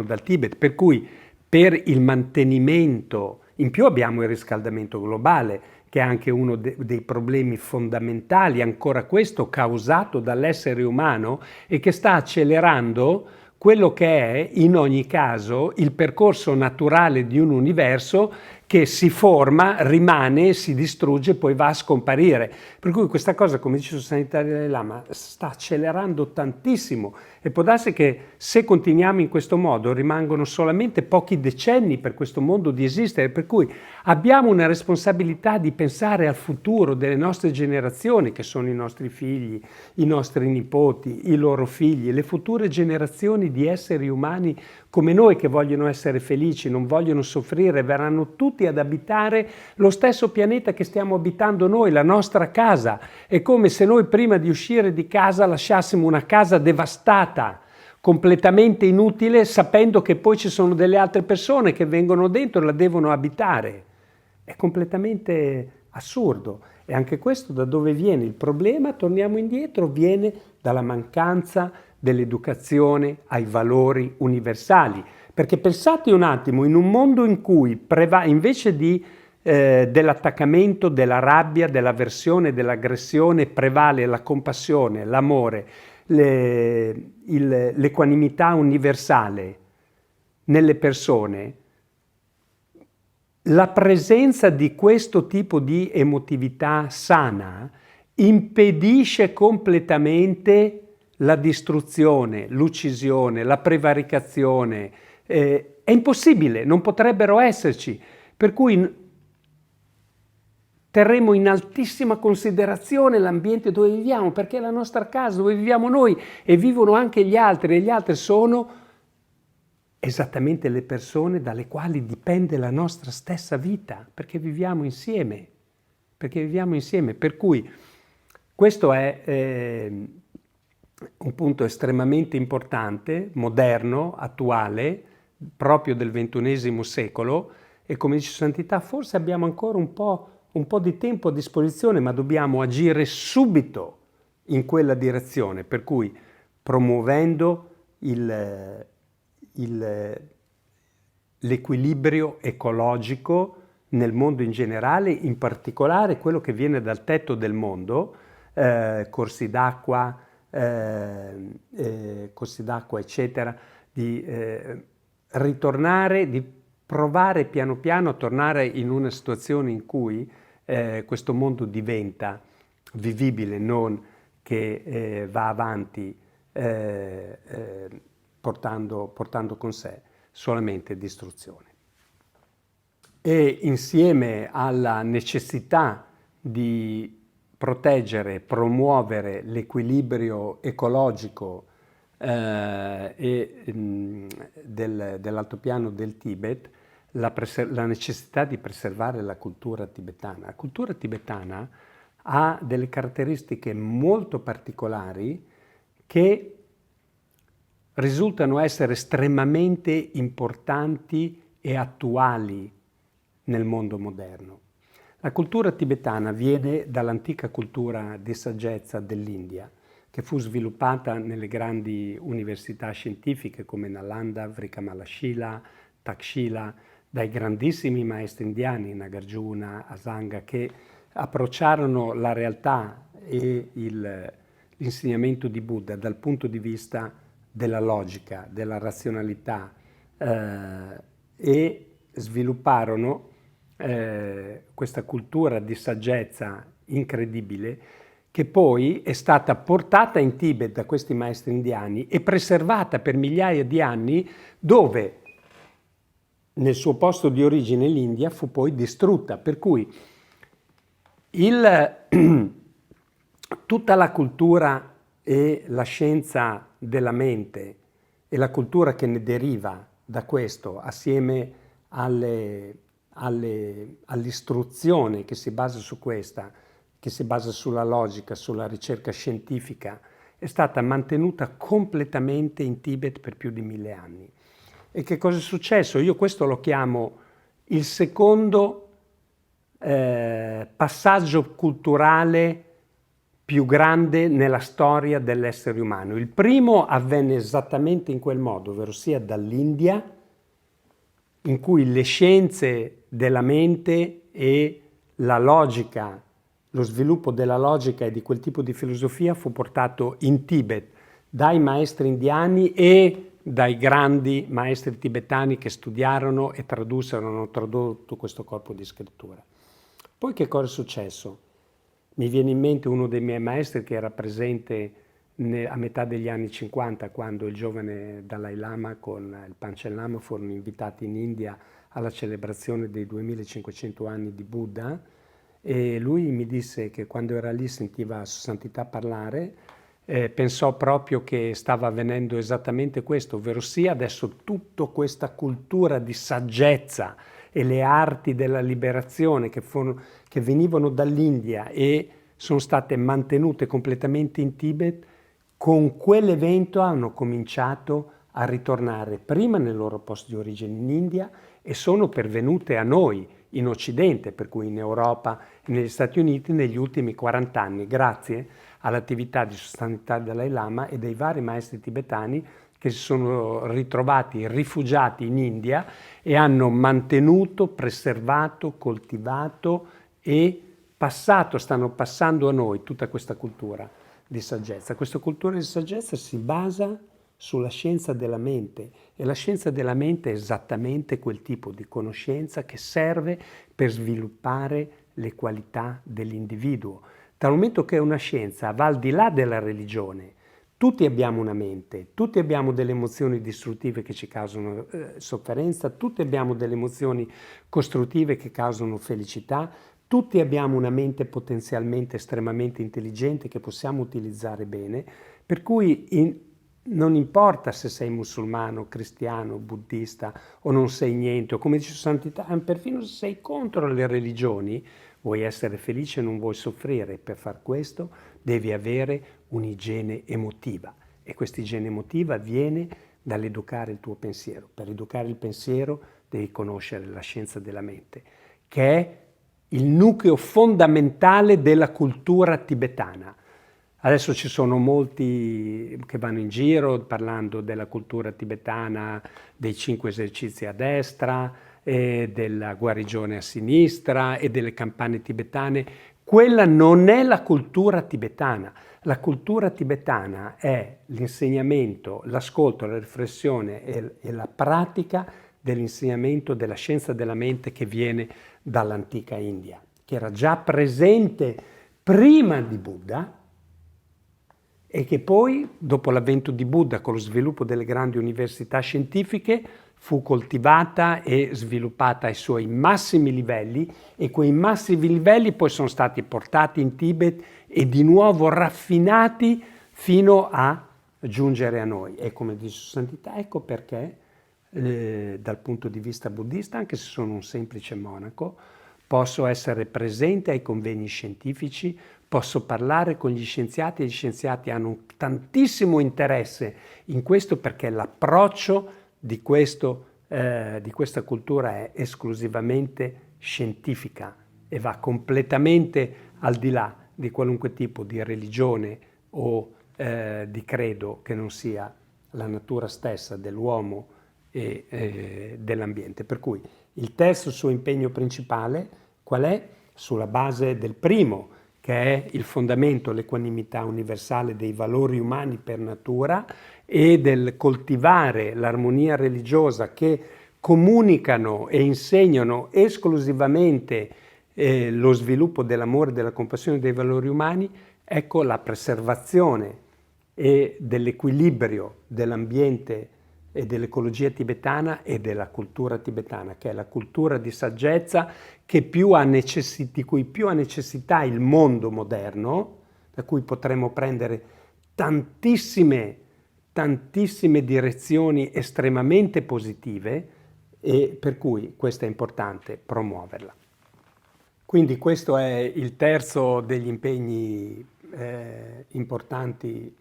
dal Tibet. Per cui per il mantenimento, in più abbiamo il riscaldamento globale, che è anche uno dei problemi fondamentali, ancora questo causato dall'essere umano e che sta accelerando quello che è in ogni caso il percorso naturale di un universo che si forma, rimane, si distrugge, poi va a scomparire. Per cui questa cosa, come dice il Sanitario Dalai Lama, sta accelerando tantissimo e può darsi che se continuiamo in questo modo rimangono solamente pochi decenni per questo mondo di esistere, per cui abbiamo una responsabilità di pensare al futuro delle nostre generazioni, che sono i nostri figli, i nostri nipoti, i loro figli, le future generazioni di esseri umani come noi che vogliono essere felici, non vogliono soffrire, verranno tutti ad abitare lo stesso pianeta che stiamo abitando noi, la nostra casa. È come se noi prima di uscire di casa lasciassimo una casa devastata, completamente inutile, sapendo che poi ci sono delle altre persone che vengono dentro e la devono abitare. È completamente assurdo. E anche questo da dove viene il problema? Torniamo indietro, viene dalla mancanza dell'educazione ai valori universali. Perché pensate un attimo, in un mondo in cui invece dell'attaccamento, della rabbia, dell'avversione, dell'aggressione prevale la compassione, l'amore, l'equanimità universale nelle persone, la presenza di questo tipo di emotività sana impedisce completamente la distruzione, l'uccisione, la prevaricazione. È impossibile, non potrebbero esserci. Per cui terremo in altissima considerazione l'ambiente dove viviamo, perché è la nostra casa, dove viviamo noi e vivono anche gli altri, e gli altri sono esattamente le persone dalle quali dipende la nostra stessa vita, perché viviamo insieme. Per cui questo è un punto estremamente importante, moderno, attuale, proprio del XXI secolo, e come dice Santità, forse abbiamo ancora un po' di tempo a disposizione, ma dobbiamo agire subito in quella direzione, per cui promuovendo l'equilibrio ecologico nel mondo in generale, in particolare quello che viene dal tetto del mondo, corsi d'acqua, eccetera, di ritornare, di provare piano piano a tornare in una situazione in cui questo mondo diventa vivibile, non che va avanti portando con sé solamente distruzione. E insieme alla necessità di proteggere, promuovere l'equilibrio ecologico dell'altopiano del Tibet, la necessità di preservare la cultura tibetana. La cultura tibetana ha delle caratteristiche molto particolari che risultano essere estremamente importanti e attuali nel mondo moderno. La cultura tibetana viene dall'antica cultura di saggezza dell'India, che fu sviluppata nelle grandi università scientifiche come Nalanda, Vrikamalashila, Takshila, dai grandissimi maestri indiani, Nagarjuna, Asanga, che approcciarono la realtà e l'insegnamento di Buddha dal punto di vista della logica, della razionalità e svilupparono questa cultura di saggezza incredibile che poi è stata portata in Tibet da questi maestri indiani e preservata per migliaia di anni, dove nel suo posto di origine l'India fu poi distrutta, per cui tutta la cultura e la scienza della mente e la cultura che ne deriva da questo, assieme all'istruzione che si basa su questa, che si basa sulla logica, sulla ricerca scientifica, è stata mantenuta completamente in Tibet per più di 1000 anni. E che cosa è successo? Io questo lo chiamo il secondo passaggio culturale più grande nella storia dell'essere umano. Il primo avvenne esattamente in quel modo, ovvero sia dall'India, in cui le scienze della mente e la logica, lo sviluppo della logica e di quel tipo di filosofia fu portato in Tibet dai maestri indiani e dai grandi maestri tibetani che studiarono e tradussero, hanno tradotto questo corpo di scrittura. Poi che cosa è successo? Mi viene in mente uno dei miei maestri che era presente a metà degli anni 50, quando il giovane Dalai Lama con il Panchen Lama furono invitati in India alla celebrazione dei 2500 anni di Buddha, e lui mi disse che quando era lì sentiva Sua Santità parlare, pensò proprio che stava avvenendo esattamente questo, ovvero sia adesso tutta questa cultura di saggezza e le arti della liberazione che venivano dall'India e sono state mantenute completamente in Tibet, con quell'evento hanno cominciato a ritornare prima nel loro posto di origine in India e sono pervenute a noi in Occidente, per cui in Europa e negli Stati Uniti negli ultimi 40 anni, grazie all'attività di Sua Santità Dalai Lama e dei vari maestri tibetani che si sono ritrovati rifugiati in India e hanno mantenuto, preservato, coltivato e stanno passando a noi tutta questa cultura di saggezza. Questa cultura di saggezza si basa sulla scienza della mente e la scienza della mente è esattamente quel tipo di conoscenza che serve per sviluppare le qualità dell'individuo. Dal momento che è una scienza va al di là della religione, tutti abbiamo una mente, tutti abbiamo delle emozioni distruttive che ci causano sofferenza, tutti abbiamo delle emozioni costruttive che causano felicità, tutti abbiamo una mente potenzialmente estremamente intelligente che possiamo utilizzare bene, per cui non importa se sei musulmano, cristiano, buddista o non sei niente, o come dice Santità, perfino se sei contro le religioni, vuoi essere felice e non vuoi soffrire. Per far questo devi avere un'igiene emotiva e questa igiene emotiva viene dall'educare il tuo pensiero. Per educare il pensiero devi conoscere la scienza della mente, che è il nucleo fondamentale della cultura tibetana. Adesso ci sono molti che vanno in giro parlando della cultura tibetana, dei 5 esercizi a destra, e della guarigione a sinistra e delle campane tibetane. Quella non è la cultura tibetana. La cultura tibetana è l'insegnamento, l'ascolto, la riflessione e la pratica dell'insegnamento della scienza della mente che viene dall'antica India, che era già presente prima di Buddha e che poi, dopo l'avvento di Buddha, con lo sviluppo delle grandi università scientifiche, fu coltivata e sviluppata ai suoi massimi livelli, e quei massimi livelli poi sono stati portati in Tibet e di nuovo raffinati fino a giungere a noi. E come dice Sua Santità, ecco perché dal punto di vista buddista, anche se sono un semplice monaco, posso essere presente ai convegni scientifici, posso parlare con gli scienziati e gli scienziati hanno tantissimo interesse in questo perché l'approccio di questa cultura è esclusivamente scientifica e va completamente al di là di qualunque tipo di religione o di credo che non sia la natura stessa dell'uomo e dell'ambiente. Per cui il terzo suo impegno principale qual è? Sulla base del primo, che è il fondamento, l'equanimità universale dei valori umani per natura e del coltivare l'armonia religiosa che comunicano e insegnano esclusivamente lo sviluppo dell'amore, della compassione dei valori umani, ecco la preservazione e dell'equilibrio dell'ambiente e dell'ecologia tibetana e della cultura tibetana, che è la cultura di saggezza che di cui più ha necessità il mondo moderno, da cui potremmo prendere tantissime direzioni estremamente positive e per cui questo è importante promuoverla. Quindi questo è il terzo degli impegni importanti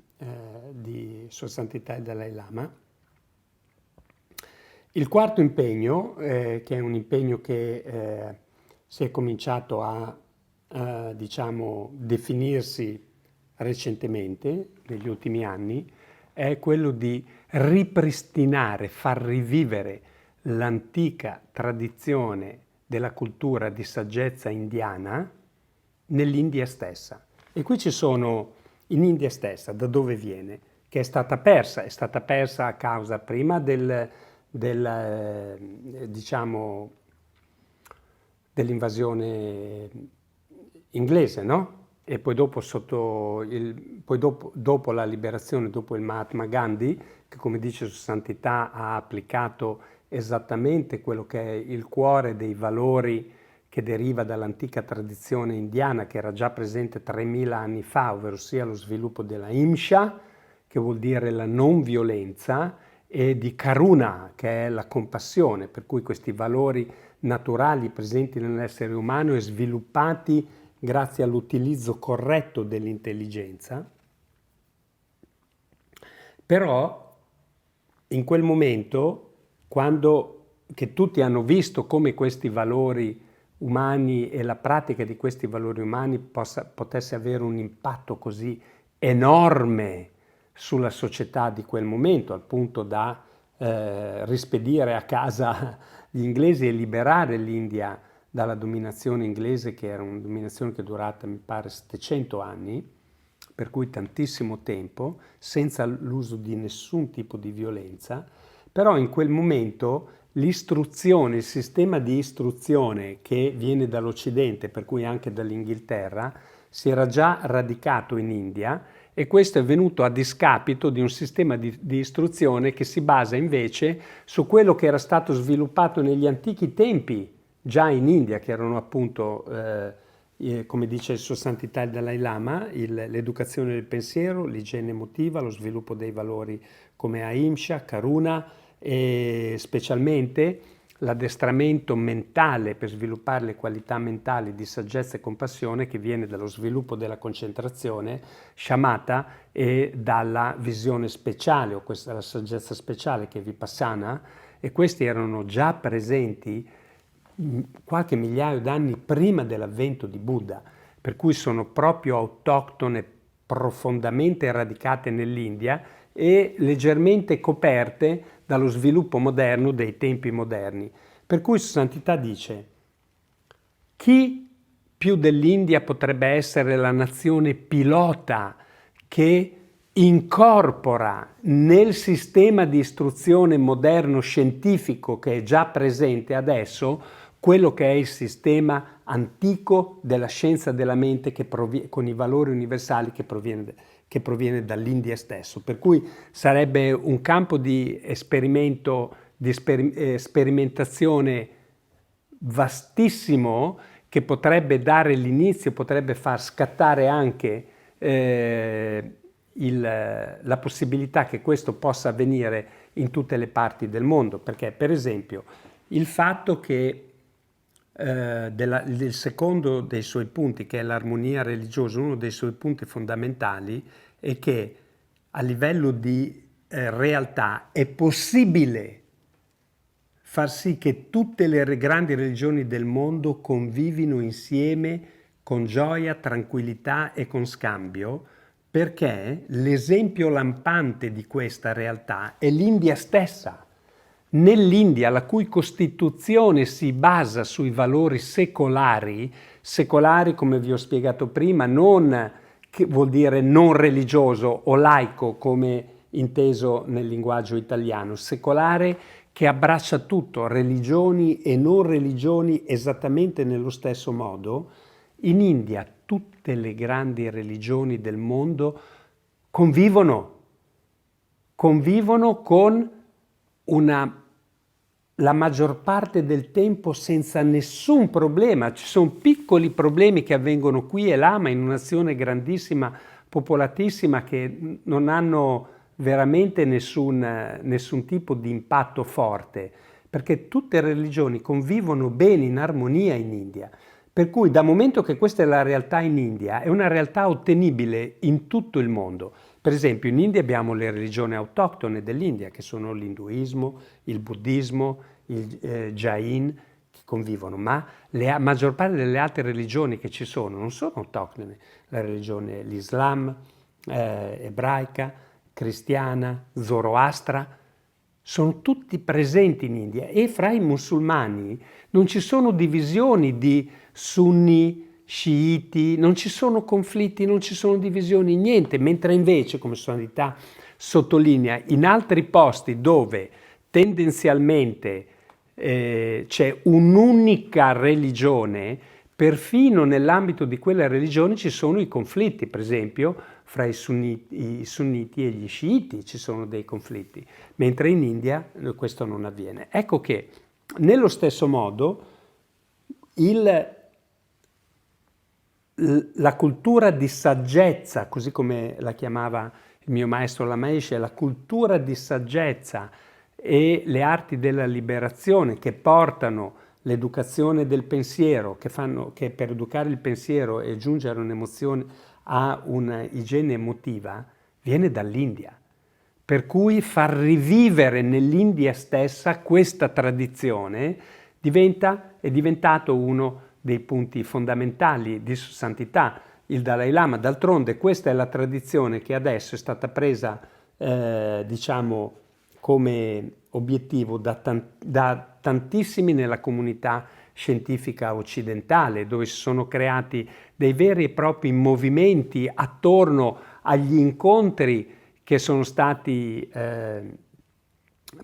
di Sua Santità il Dalai Lama. Il quarto impegno, che è un impegno che si è cominciato a diciamo, definirsi recentemente, negli ultimi anni, è quello di ripristinare, far rivivere l'antica tradizione della cultura di saggezza indiana nell'India stessa. E qui ci sono, in India stessa, da dove viene? Che è stata persa a causa prima diciamo, dell'invasione inglese, no? E poi dopo, dopo la liberazione, dopo il Mahatma Gandhi, che come dice Sua Santità ha applicato esattamente quello che è il cuore dei valori che deriva dall'antica tradizione indiana che era già presente 3000 anni fa, ovvero sia lo sviluppo della Himsa, che vuol dire la non violenza, e di Karuna, che è la compassione, per cui questi valori naturali presenti nell'essere umano e sviluppati grazie all'utilizzo corretto dell'intelligenza. Però in quel momento, che tutti hanno visto come questi valori umani e la pratica di questi valori umani potesse avere un impatto così enorme sulla società di quel momento, al punto da rispedire a casa gli inglesi e liberare l'India dalla dominazione inglese, che era una dominazione che è durata, mi pare, 700 anni, per cui tantissimo tempo, senza l'uso di nessun tipo di violenza. Però in quel momento l'istruzione, il sistema di istruzione che viene dall'Occidente, per cui anche dall'Inghilterra, si era già radicato in India, e questo è venuto a discapito di un sistema di istruzione che si basa invece su quello che era stato sviluppato negli antichi tempi, già in India, che erano appunto, come dice Sua Santità il Dalai Lama, l'educazione del pensiero, l'igiene emotiva, lo sviluppo dei valori come Ahimsa, Karuna, e specialmente l'addestramento mentale per sviluppare le qualità mentali di saggezza e compassione, che viene dallo sviluppo della concentrazione, shamatha, e dalla visione speciale, o questa è la saggezza speciale, che è vipassana, e questi erano già presenti qualche migliaio d'anni prima dell'avvento di Buddha, per cui sono proprio autoctone, profondamente radicate nell'India e leggermente coperte dallo sviluppo moderno dei tempi moderni. Per cui Sua Santità dice: chi più dell'India potrebbe essere la nazione pilota che incorpora nel sistema di istruzione moderno scientifico che è già presente adesso quello che è il sistema antico della scienza della mente con i valori universali che proviene dall'India stesso. Per cui sarebbe un campo di esperimento, di sperimentazione vastissimo, che potrebbe dare l'inizio, potrebbe far scattare anche la possibilità che questo possa avvenire in tutte le parti del mondo, perché per esempio il fatto che del secondo dei suoi punti, che è l'armonia religiosa, uno dei suoi punti fondamentali è che a livello di realtà è possibile far sì che tutte le grandi religioni del mondo convivino insieme con gioia, tranquillità e con scambio, perché l'esempio lampante di questa realtà è l'India stessa. Nell'India, la cui Costituzione si basa sui valori secolari come vi ho spiegato prima, non che vuol dire non religioso o laico come inteso nel linguaggio italiano, secolare che abbraccia tutto, religioni e non religioni esattamente nello stesso modo. In India tutte le grandi religioni del mondo convivono con la maggior parte del tempo senza nessun problema. Ci sono piccoli problemi che avvengono qui e là, ma in un'azione grandissima, popolatissima, che non hanno veramente nessun tipo di impatto forte, perché tutte le religioni convivono bene in armonia in India. Per cui, dal momento che questa è la realtà in India, è una realtà ottenibile in tutto il mondo. Per esempio, in India abbiamo le religioni autoctone dell'India, che sono l'induismo, il buddismo, il Jain, che convivono, ma la maggior parte delle altre religioni che ci sono non sono autoctone. La religione, l'Islam, ebraica, cristiana, zoroastra, sono tutti presenti in India, e fra i musulmani non ci sono divisioni di sunni, sciiti, non ci sono conflitti, non ci sono divisioni, niente, mentre invece, come Sunnità sottolinea, in altri posti dove tendenzialmente c'è un'unica religione, perfino nell'ambito di quella religione ci sono i conflitti, per esempio fra i sunniti e gli sciiti ci sono dei conflitti, mentre in India questo non avviene. Ecco che nello stesso modo la cultura di saggezza, così come la chiamava il mio maestro Lamesh, la cultura di saggezza e le arti della liberazione che portano l'educazione del pensiero, che per educare il pensiero e giungere a un'emozione, a un'igiene emotiva, viene dall'India. Per cui far rivivere nell'India stessa questa tradizione è diventato uno dei punti fondamentali di santità. Il Dalai Lama, d'altronde, questa è la tradizione che adesso è stata presa, diciamo, come obiettivo da tantissimi nella comunità scientifica occidentale, dove si sono creati dei veri e propri movimenti attorno agli incontri che sono stati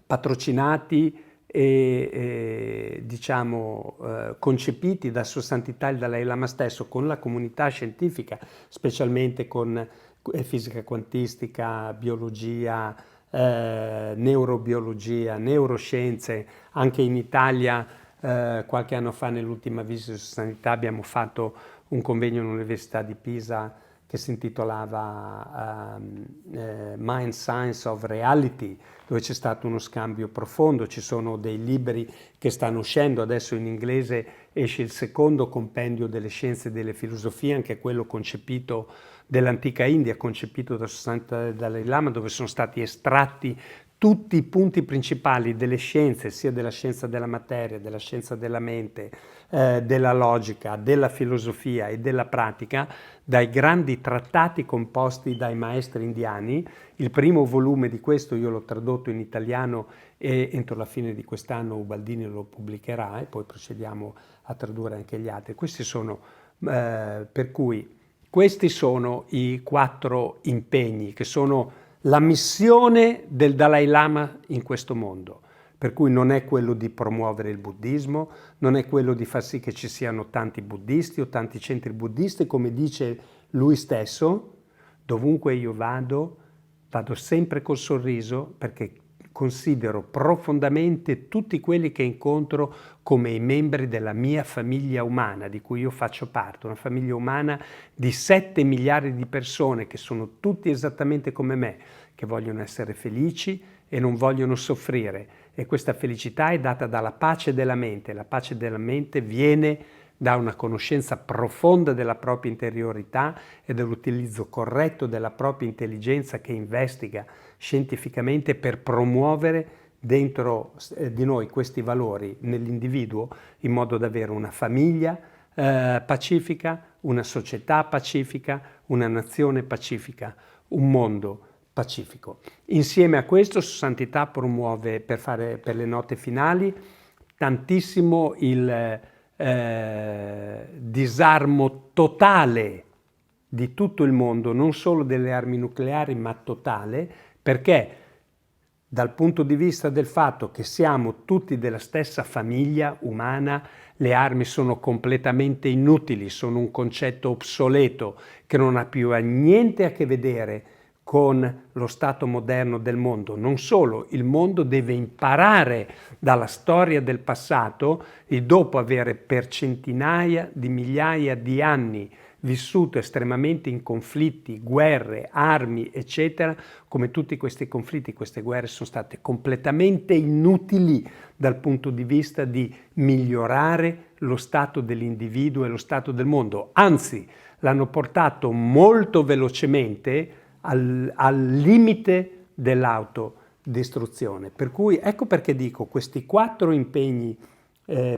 patrocinati e diciamo concepiti da Sua Santità il Dalai Lama stesso con la comunità scientifica, specialmente con fisica quantistica, biologia, neurobiologia, neuroscienze. Anche in Italia qualche anno fa, nell'ultima visita su Sanità, abbiamo fatto un convegno all'Università di Pisa che si intitolava Mind Science of Reality, dove c'è stato uno scambio profondo. Ci sono dei libri che stanno uscendo, adesso in inglese esce il secondo compendio delle scienze e delle filosofie, anche quello concepito dell'antica India, concepito da Sua Santità Dalai Lama, dove sono stati estratti tutti i punti principali delle scienze, sia della scienza della materia, della scienza della mente, della logica, della filosofia e della pratica, dai grandi trattati composti dai maestri indiani. Il primo volume di questo io l'ho tradotto in italiano e entro la fine di quest'anno Ubaldini lo pubblicherà, e poi procediamo a tradurre anche gli altri. Questi sono, per cui questi sono i 4 impegni che sono la missione del Dalai Lama in questo mondo, per cui non è quello di promuovere il buddismo, non è quello di far sì che ci siano tanti buddisti o tanti centri buddisti, come dice lui stesso: dovunque io vado sempre col sorriso, perché considero profondamente tutti quelli che incontro come i membri della mia famiglia umana, di cui io faccio parte, una famiglia umana di 7 miliardi di persone che sono tutti esattamente come me, che vogliono essere felici e non vogliono soffrire, e questa felicità è data dalla pace della mente. La pace della mente viene da una conoscenza profonda della propria interiorità e dall'utilizzo corretto della propria intelligenza, che investiga scientificamente per promuovere dentro di noi questi valori nell'individuo, in modo da avere una famiglia pacifica, una società pacifica, una nazione pacifica, un mondo pacifico. Insieme a questo, Sua Santità promuove, per le note finali, tantissimo il disarmo totale di tutto il mondo, non solo delle armi nucleari, ma totale, perché dal punto di vista del fatto che siamo tutti della stessa famiglia umana, le armi sono completamente inutili, sono un concetto obsoleto che non ha più niente a che vedere con lo stato moderno del mondo. Non solo, il mondo deve imparare dalla storia del passato, e dopo avere per centinaia di migliaia di anni vissuto estremamente in conflitti, guerre, armi, eccetera, come tutti questi conflitti, queste guerre sono state completamente inutili dal punto di vista di migliorare lo stato dell'individuo e lo stato del mondo. Anzi, l'hanno portato molto velocemente al limite dell'autodistruzione. Per cui ecco perché dico, questi 4 impegni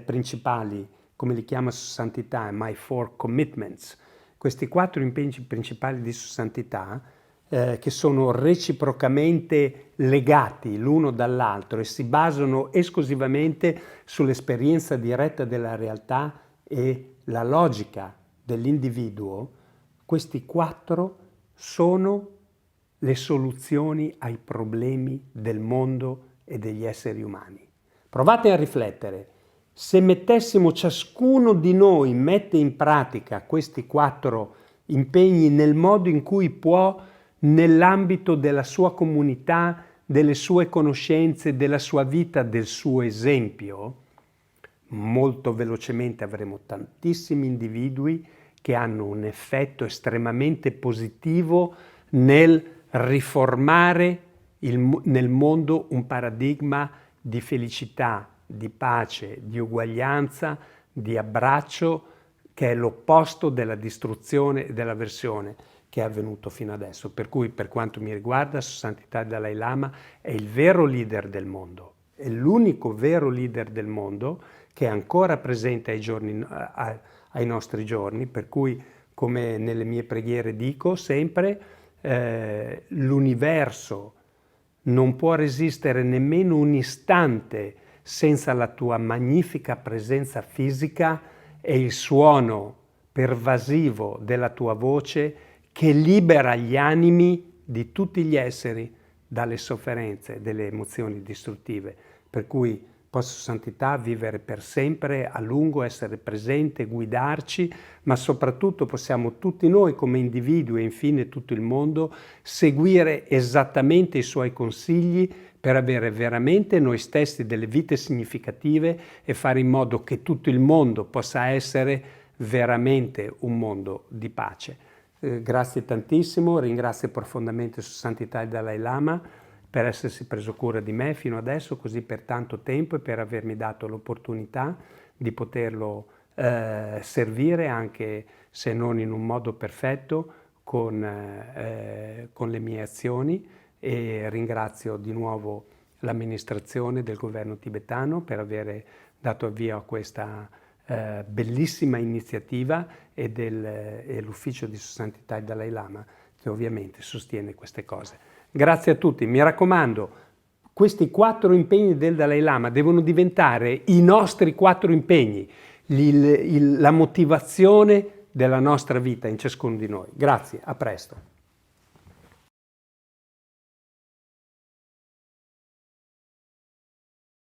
principali, come li chiama Sua Santità, My Four Commitments, questi 4 impegni principali di Sua Santità, che sono reciprocamente legati l'uno dall'altro e si basano esclusivamente sull'esperienza diretta della realtà e la logica dell'individuo, questi 4 sono le soluzioni ai problemi del mondo e degli esseri umani. Provate a riflettere. Se mettessimo, ciascuno di noi mette in pratica questi 4 impegni nel modo in cui può, nell'ambito della sua comunità, delle sue conoscenze, della sua vita, del suo esempio, molto velocemente avremo tantissimi individui che hanno un effetto estremamente positivo nel riformare nel mondo un paradigma di felicità, di pace, di uguaglianza, di abbraccio, che è l'opposto della distruzione e dell'avversione che è avvenuto fino adesso. Per cui, per quanto mi riguarda, Sua Santità il Dalai Lama è il vero leader del mondo, è l'unico vero leader del mondo che è ancora presente ai nostri giorni, per cui, come nelle mie preghiere dico sempre, l'universo non può resistere nemmeno un istante senza la tua magnifica presenza fisica e il suono pervasivo della tua voce che libera gli animi di tutti gli esseri dalle sofferenze, delle emozioni distruttive. Per cui possa Sua Santità vivere per sempre, a lungo, essere presente, guidarci, ma soprattutto possiamo tutti noi come individui e infine tutto il mondo seguire esattamente i suoi consigli per avere veramente noi stessi delle vite significative e fare in modo che tutto il mondo possa essere veramente un mondo di pace. Grazie tantissimo, ringrazio profondamente Sua Santità il Dalai Lama per essersi preso cura di me fino adesso, così per tanto tempo, e per avermi dato l'opportunità di poterlo servire, anche se non in un modo perfetto, con le mie azioni, e ringrazio di nuovo l'amministrazione del governo tibetano per aver dato avvio a questa bellissima iniziativa e l'ufficio di Sua Santità il Dalai Lama, che ovviamente sostiene queste cose. Grazie a tutti, mi raccomando, questi 4 impegni del Dalai Lama devono diventare i nostri 4 impegni, la motivazione della nostra vita in ciascuno di noi. Grazie, a presto.